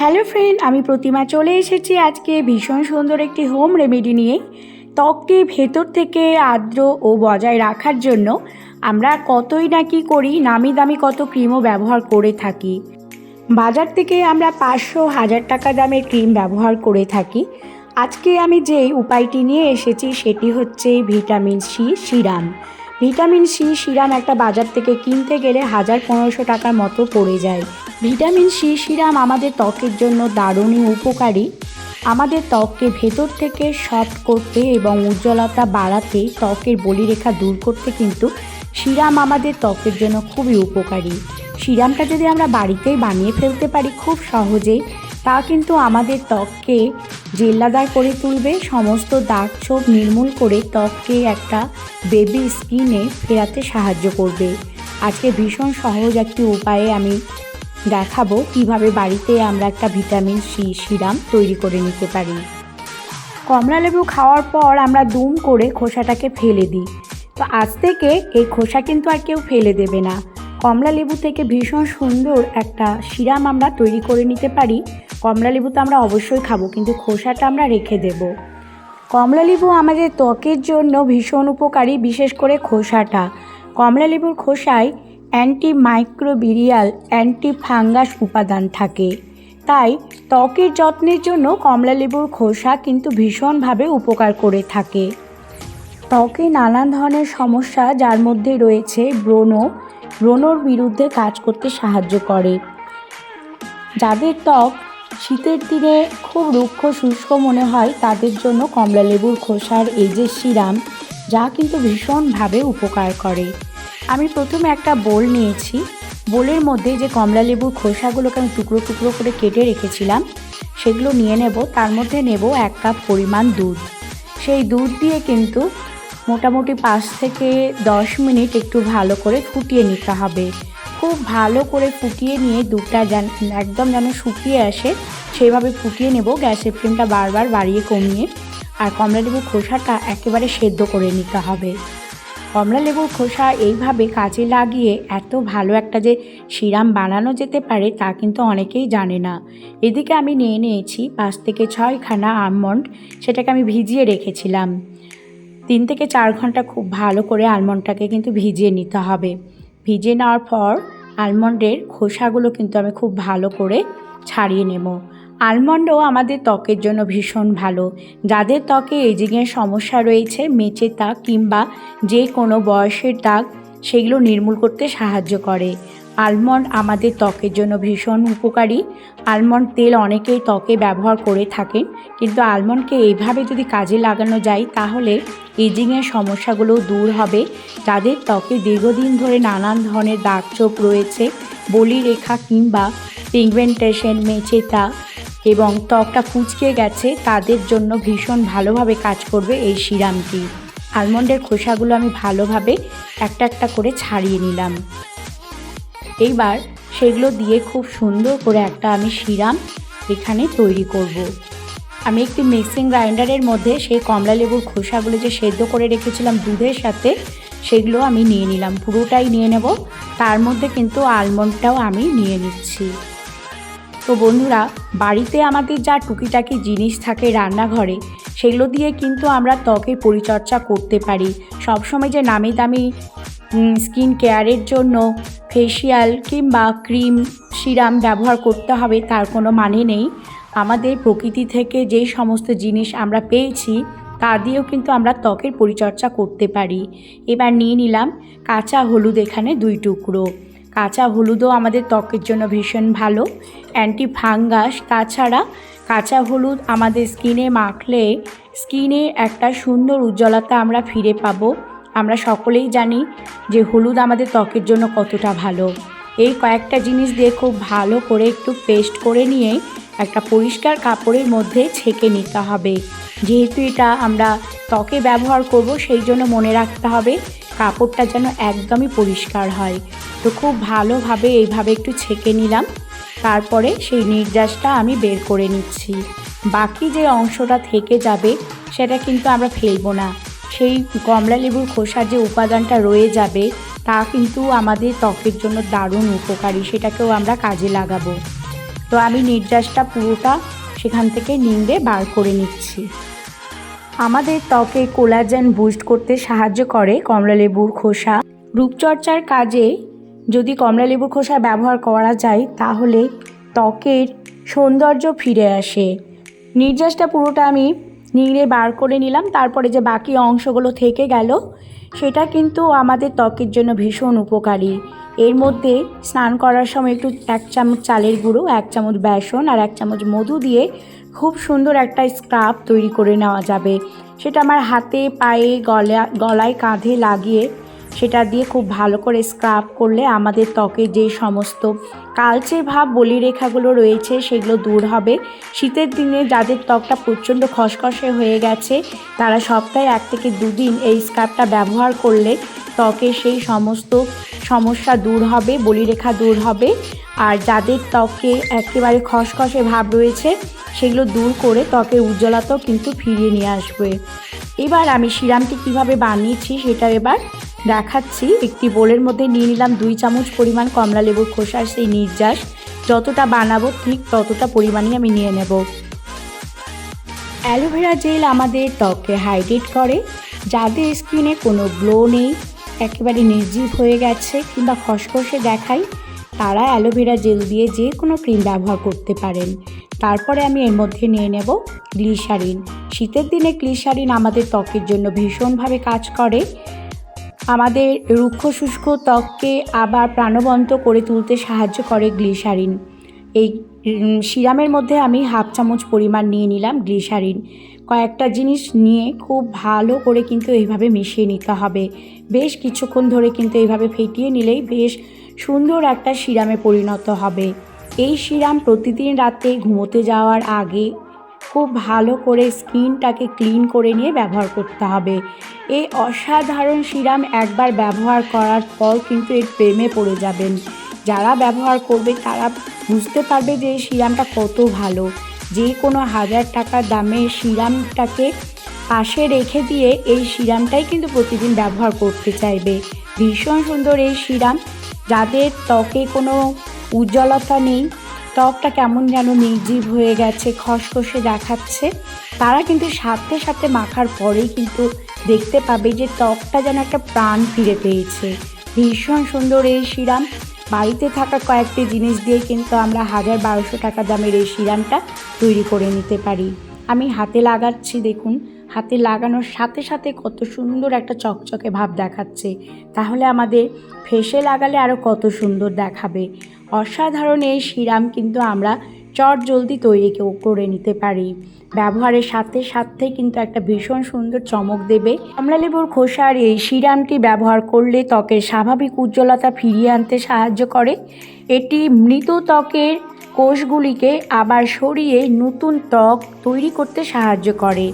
Hello friend, আমি প্রতিমা চলে এসেছি আজকে ভীষণ সুন্দর একটি হোম রেমেডি নিয়ে। ত্বককে ভেতর থেকে আর্দ্র ও বজায় রাখার জন্য আমরা কতই না কি করি, নামি দামি কত ক্রিমও ব্যবহার করে থাকি। বাজার থেকে আমরা 500-1000 টাকা দামের ক্রিম ব্যবহার করে থাকি। আজকে আমি যে উপায়টি নিয়ে এসেছি সেটি হচ্ছে vitamin C serum. Vitamin C serum একটা বাজার থেকে কিনতে গেলে 1000-1500 টাকার মতো পড়ে যায়। ভিটামিন সি সিরাম আমাদের ত্বকের জন্য দারুণই উপকারী। আমাদের ত্বককে ভেতর থেকে সফট করতে এবং উজ্জ্বলতা বাড়াতে, ত্বকের বলিরেখা দূর করতে কিন্তু সিরাম আমাদের ত্বকের জন্য খুবই উপকারী। সিরামটা যদি আমরা বাড়িতেই বানিয়ে ফেলতে পারি খুব সহজেই, তা কিন্তু আমাদের ত্বককে জেল্লাদার করে তুলবে, সমস্ত দাগ ছোপ নির্মূল করে ত্বককে একটা বেবি স্কিনে ফেরাতে সাহায্য করবে। আজকে ভীষণ সহজ একটি উপায়ে আমি দেখাবো কিভাবে বাড়িতে আমরা একটা ভিটামিন সি সিরাম তৈরি করে নিতে পারি। কমলালেবু খাওয়ার পর আমরা দুম করে খোসাটাকে ফেলে দিই, তো আজ থেকে এই খোসা কিন্তু আর কেউ ফেলে দেবে না। কমলালেবু থেকে ভীষণ সুন্দর একটা সিরাম আমরা তৈরি করে নিতে পারি। কমলালেবু তো আমরা অবশ্যই খাবো, কিন্তু খোসাটা আমরা রেখে দেব। কমলালেবু আমাদের ত্বকের জন্য ভীষণ উপকারী, বিশেষ করে খোসাটা। কমলালেবুর খোসায় অ্যান্টিমাইক্রোবিয়াল, অ্যান্টি ফাঙ্গাস উপাদান থাকে, তাই ত্বকের যত্নের জন্য কমলালেবুর খোসা কিন্তু ভীষণভাবে উপকার করে থাকে। ত্বকে নানান ধরনের সমস্যা, যার মধ্যে রয়েছে ব্রণর বিরুদ্ধে কাজ করতে সাহায্য করে। যাদের ত্বক শীতের দিনে খুব রুক্ষ শুষ্ক মনে হয়, তাদের জন্য কমলালেবুর খোসার এই যে সিরাম, যা কিন্তু ভীষণভাবে উপকার করে। আমি প্রথমে একটা বোল নিয়েছি। বোলের মধ্যে যে কমলালেবুর খোসাগুলোকে আমি টুকরো টুকরো করে কেটে রেখেছিলাম সেগুলো নিয়ে নেব। তার মধ্যে নেব 1 কাপ পরিমাণ দুধ। সেই দুধ দিয়ে কিন্তু মোটামুটি 5 থেকে 10 মিনিট একটু ভালো করে ফুটিয়ে নিতে হবে। খুব ভালো করে ফুটিয়ে নিয়ে দুধটা একদম যেন শুকিয়ে আসে সেইভাবে ফুটিয়ে নেব। গ্যাসের ফ্লেমটা বারবার বাড়িয়ে কমিয়ে, আর কমলালেবুর খোসাটা একেবারে সেদ্ধ করে নিতে হবে। কমলালেবুর খোসা এইভাবে কাজে লাগিয়ে এত ভালো একটা যে সিরাম বানানো যেতে পারে তা কিন্তু অনেকেই জানে না। এদিকে আমি নিয়ে নিয়েছি 5 থেকে 6 খানা আলমন্ড। সেটাকে আমি ভিজিয়ে রেখেছিলাম 3 থেকে 4 ঘন্টা। খুব ভালো করে আলমন্ডটাকে কিন্তু ভিজিয়ে নিতে হবে। ভিজিয়ে নেওয়ার পর আলমন্ডের খোসাগুলো কিন্তু আমি খুব ভালো করে ছাড়িয়ে নেব। আলমন্ডও আমাদের ত্বকের জন্য ভীষণ ভালো। যাদের ত্বকে এজিংয়ের সমস্যা রয়েছে, মেচের দাগ কিংবা যে কোনো বয়সের দাগ, সেগুলো নির্মূল করতে সাহায্য করে। আলমন্ড আমাদের ত্বকের জন্য ভীষণ উপকারী। আলমন্ড তেল অনেকেই ত্বকে ব্যবহার করে থাকেন, কিন্তু আলমন্ডকে এইভাবে যদি কাজে লাগানো যায় তাহলে এজিংয়ের সমস্যাগুলো দূর হবে। যাদের ত্বকে দীর্ঘদিন ধরে নানান ধরনের দাগ ছোপ রয়েছে, বলিরেখা কিংবা পিগমেন্টেশন, মেচের দাগ এবং ত্বকটা কুঁচকে গেছে, তাদের জন্য ভীষণ ভালোভাবে কাজ করবে এই সিরামটি। আলমন্ডের খোসাগুলো আমি ভালোভাবে একটা একটা করে ছাড়িয়ে নিলাম। এইবার সেগুলো দিয়ে খুব সুন্দর করে একটা আমি সিরাম এখানে তৈরি করব। আমি একটি মিক্সিং গ্রাইন্ডারের মধ্যে সেই কমলালেবুর খোসাগুলো যে সেদ্ধ করে রেখেছিলাম দুধের সাথে, সেগুলো আমি নিয়ে নিলাম। পুরোটাই নিয়ে নেব। তার মধ্যে কিন্তু আলমন্ডটাও আমি নিয়ে নিচ্ছি। তো বন্ধুরা, বাড়িতে আমাদের যা টুকিটাকি জিনিস থাকে রান্নাঘরে, সেগুলো দিয়ে কিন্তু আমরা ত্বকের পরিচর্যা করতে পারি। সবসময় যে নামি দামি স্কিন কেয়ারের জন্য ফেসিয়াল কিংবা ক্রিম, সিরাম ব্যবহার করতে হবে তার কোনো মানে নেই। আমাদের প্রকৃতি থেকে যেই সমস্ত জিনিস আমরা পেয়েছি তা দিয়েও কিন্তু আমরা ত্বকের পরিচর্যা করতে পারি। এবার নিয়ে নিলাম কাঁচা হলুদ, এখানে 2 টুকরো। কাঁচা হলুদও আমাদের ত্বকের জন্য ভীষণ ভালো, অ্যান্টি ফাঙ্গাস। তাছাড়া কাঁচা হলুদ আমাদের স্কিনে মাখলে স্কিনে একটা সুন্দর উজ্জ্বলতা আমরা ফিরে পাবো। আমরা সকলেই জানি যে হলুদ আমাদের ত্বকের জন্য কতটা ভালো। এই কয়েকটা জিনিস দিয়ে খুব ভালো করে একটু পেস্ট করে নিয়ে একটা পরিষ্কার কাপড়ের মধ্যে ছেঁকে নিতে হবে। যেহেতু এটা আমরা ত্বকে ব্যবহার করব, সেই জন্য মনে রাখতে হবে কাপড়টা যেন একদমই পরিষ্কার হয়। তো খুব ভালোভাবে এইভাবে একটু ছেঁকে নিলাম। তারপরে সেই নির্যাসটা আমি বের করে নিচ্ছি। বাকি যে অংশটা থেকে যাবে সেটা কিন্তু আমরা ফেলবো না। সেই কমলালেবুর খোসার যে উপাদানটা রয়ে যাবে তা কিন্তু আমাদের ত্বকের জন্য দারুণ উপকারী, সেটাকেও আমরা কাজে লাগাবো। তো আমি নির্যাসটা পুরোটা সেখান থেকে নিংড়ে বার করে নিচ্ছি। আমাদের ত্বকে কোলাজেন বুস্ট করতে সাহায্য করে কমলালেবুর খোসা। রূপচর্চার কাজে যদি কমলালেবুর খোসা ব্যবহার করা যায় তাহলে ত্বকের সৌন্দর্য ফিরে আসে। নির্যাসটা পুরোটা আমি নিংড়ে বার করে নিলাম। তারপরে যে বাকি অংশগুলো থেকে গেল সেটা কিন্তু আমাদের ত্বকের জন্য ভীষণ উপকারী। এর মধ্যে স্নান করার সময় একটু 1 চামচ চালের গুঁড়ো, 1 চামচ বেসন আর 1 চামচ মধু দিয়ে খুব সুন্দর একটা স্ক্রাব তৈরি করে নেওয়া যাবে। সেটা আমার হাতে, পায়ে, গলায়, কাঁধে লাগিয়ে সেটা দিয়ে খুব ভালো করে স্ক্রাব করলে আমাদের ত্বকে যে সমস্ত কালচে ভাব, বলিরেখাগুলো রয়েছে সেগুলো দূর হবে। শীতের দিনে যাদের ত্বকটা প্রচণ্ড খসখসে হয়ে গেছে তারা সপ্তাহে 1 থেকে 2 দিন এই স্ক্রাবটা ব্যবহার করলে ত্বকের সেই সমস্ত সমস্যা দূর হবে, বলিরেখা দূর হবে। আর যাদের ত্বকে একেবারে খসখসে ভাব রয়েছে সেগুলো দূর করে ত্বকের উজ্জ্বলতাও কিন্তু ফিরিয়ে নিয়ে আসবে। এবার আমি সিরামটি কিভাবে বানিয়েছি সেটা এবার দেখাচ্ছি। একটি বোলের মধ্যে নিয়ে নিলাম 2 চামচ পরিমাণ কমলালেবুর খোসার সেই নির্যাস। যতটা বানাবো ঠিক ততটা পরিমাণই আমি নিয়ে নেব। অ্যালোভেরা জেল আমাদের ত্বককে হাইড্রেট করে। যাদের স্কিনে কোনো গ্লো নেই, একেবারে নির্জীব হয়ে গেছে কিংবা খসখসে দেখায়, তারা অ্যালোভেরা জেল দিয়ে যে কোনো ক্রিম ব্যবহার করতে পারেন। তারপরে আমি এর মধ্যে নিয়ে নেব গ্লিসারিন। শীতের দিনে গ্লিসারিন আমাদের ত্বকের জন্য ভীষণভাবে কাজ করে। আমাদের রুক্ষ শুষ্ক ত্বককে আবার প্রাণবন্ত করে তুলতে সাহায্য করে গ্লিসারিন। এই সিরামের মধ্যে আমি 1/2 চামচ পরিমাণ নিয়ে নিলাম গ্লিসারিন। কয়েকটা জিনিস নিয়ে খুব ভালো করে কিন্তু এইভাবে মিশিয়ে নিতে হবে। বেশ কিছুক্ষণ ধরে কিন্তু এইভাবে ফেটিয়ে নিলেই বেশ সুন্দর একটা সিরামে পরিণত হবে। এই সিরাম প্রতিদিন রাতে ঘুমোতে যাওয়ার আগে খুব ভালো করে স্কিনটাকে ক্লিন করে নিয়ে ব্যবহার করতে হবে। এই অসাধারণ সিরাম একবার ব্যবহার করার পর কিন্তু এর প্রেমে পড়ে যাবেন। যারা ব্যবহার করবে তারা বুঝতে পারবে যে এই সিরামটা কত ভালো। যে কোনো 1000 টাকার দামে সিরামটাকে পাশে রেখে দিয়ে এই সিরামটাই কিন্তু প্রতিদিন ব্যবহার করতে চাইবে। ভীষণ সুন্দর এই সিরাম। যাদের ত্বকে কোনো উজ্জ্বলতা নেই, ত্বকটা কেমন যেন নির্জীব হয়ে গেছে, খসখসে দেখাচ্ছে, তারা কিন্তু সাথে সাথে মাখার পরেই কিন্তু দেখতে পাবে যে ত্বকটা যেন একটা প্রাণ ফিরে পেয়েছে। ভীষণ সুন্দর এই সিরাম। বাড়িতে থাকা কয়েকটি জিনিস দিয়ে কিন্তু আমরা 1000-1200 টাকা দামের এই সিরামটা তৈরি করে নিতে পারি। আমি হাতে লাগাচ্ছি, দেখুন হাতে লাগানোর সাথে সাথে কত সুন্দর একটা চকচকে ভাব দেখাচ্ছে। তাহলে আমাদের ফেসে লাগালে আরও কত সুন্দর দেখাবে। অসাধারণ এই সিরাম কিন্তু আমরা চটজলদি তৈরি করে নিতে পারি। ব্যবহারের সাথে সাথে কিন্তু একটা ভীষণ সুন্দর চমক দেবে। কমলালেবুর খোসার এই সিরামটি ব্যবহার করলে ত্বকের স্বাভাবিক উজ্জ্বলতা ফিরিয়ে আনতে সাহায্য করে। এটি মৃত ত্বকের কোষগুলিকে আবার সরিয়ে নতুন ত্বক তৈরি করতে সাহায্য করে।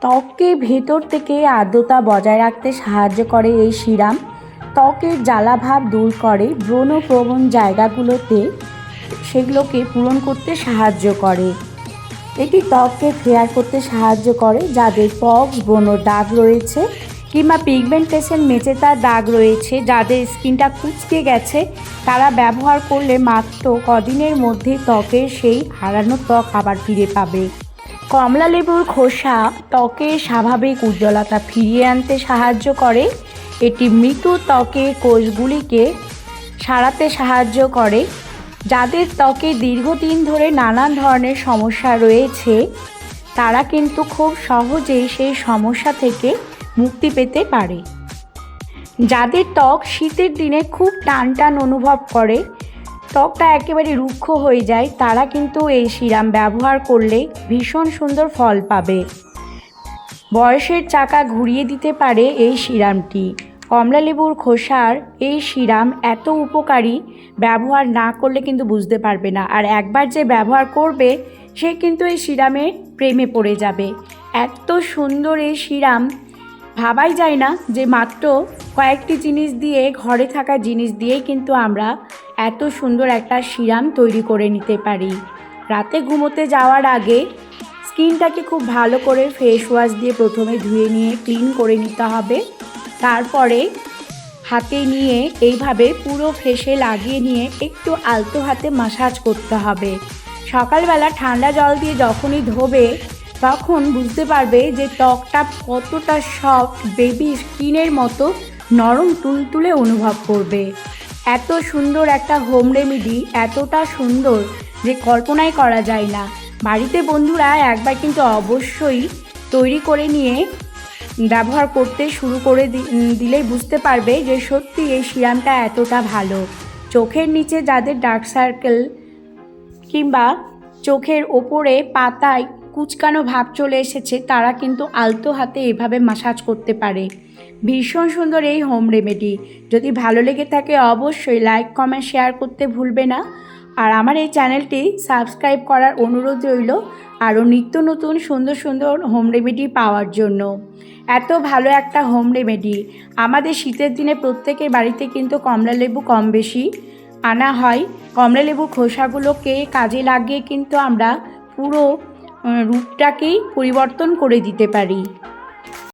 ত্বককে ভেতর থেকে আর্দ্রতা বজায় রাখতে সাহায্য করে এই সিরাম। ত্বকের জ্বালাভাব দূর করে, ব্রণপ্রবণ জায়গাগুলোতে সেগুলোকে পূরণ করতে সাহায্য করে। এটি ত্বককে ফেয়ার করতে সাহায্য করে। যাদের পক্স, ব্রণ দাগ রয়েছে কিংবা পিগমেন্টেশন মেচেতার দাগ রয়েছে, যাদের স্কিনটা কুঁচকে গেছে, তারা ব্যবহার করলে মাত্র কদিনের মধ্যে ত্বকের সেই হারানো ত্বক আবার ফিরে পাবে। কমলালেবুর খোসা ত্বকের স্বাভাবিক উজ্জ্বলতা ফিরিয়ে আনতে সাহায্য করে। এটি মৃত ত্বকের কোষগুলিকে সারাতে সাহায্য করে। যাদের ত্বকে দীর্ঘদিন ধরে নানান ধরনের সমস্যা রয়েছে তারা কিন্তু খুব সহজেই সেই সমস্যা থেকে মুক্তি পেতে পারে। যাদের ত্বক শীতের দিনে খুব টান টান অনুভব করে, ত্বকটা একেবারে রুক্ষ হয়ে যায়, তারা কিন্তু এই সিরাম ব্যবহার করলে ভীষণ সুন্দর ফল পাবে। বয়সের চাকা ঘুরিয়ে দিতে পারে এই সিরামটি। কমলালেবুর খোসার এই সিরাম এত উপকারী, ব্যবহার না করলে কিন্তু বুঝতে পারবে না। আর একবার যে ব্যবহার করবে সে কিন্তু এই সিরামের প্রেমে পড়ে যাবে। এত সুন্দর এই সিরাম, ভাবাই যায় না যে মাত্র কয়েকটি জিনিস দিয়ে, ঘরে থাকা জিনিস দিয়েই কিন্তু আমরা এত সুন্দর একটা সিরাম তৈরি করে নিতে পারি। রাতে ঘুমোতে যাওয়ার আগে স্কিনটাকে খুব ভালো করে ফেস ওয়াশ দিয়ে প্রথমে ধুয়ে নিয়ে ক্লিন করে নিতে হবে। তারপরে হাতে নিয়ে এইভাবে পুরো ফেসে লাগিয়ে নিয়ে একটু আলতো হাতে ম্যাসাজ করতে হবে। সকালবেলা ঠান্ডা জল দিয়ে যখনই ধোবে তখন বুঝতে পারবে যে ত্বকটা কতটা সফট, বেবি স্কিনের মতো নরম তুলতুলে অনুভব করবে। এত সুন্দর একটা হোম রেমেডি, এতটা সুন্দর যে কল্পনাই করা যায় না। বাড়িতে বন্ধুরা একবার কিন্তু অবশ্যই তৈরি করে নিয়ে ব্যবহার করতে শুরু করে দিলেই বুঝতে পারবে যে সত্যি এই সিরামটা এতটা ভালো। চোখের নিচে যাদের ডার্ক সার্কেল কিংবা চোখের ওপরে পাতায় কুচকানো ভাব চলে এসেছে তারা কিন্তু আলতো হাতে এভাবে ম্যাসাজ করতে পারে। ভীষণ সুন্দর এই হোম রেমেডি। যদি ভালো লেগে থাকে অবশ্যই লাইক, কমেন্ট, শেয়ার করতে ভুলবে না। আর আমার এই চ্যানেলটি সাবস্ক্রাইব করার অনুরোধ রইল আরও নিত্য নতুন সুন্দর সুন্দর হোম রেমেডি পাওয়ার জন্য। এত ভালো একটা হোম রেমেডি। আমাদের শীতের দিনে প্রত্যেকের বাড়িতে কিন্তু কমলালেবু কম বেশি আনা হয়। কমলালেবুর খোসাগুলোকে কাজে লাগিয়ে কিন্তু আমরা পুরো রূপটাকেই পরিবর্তন করে দিতে পারি।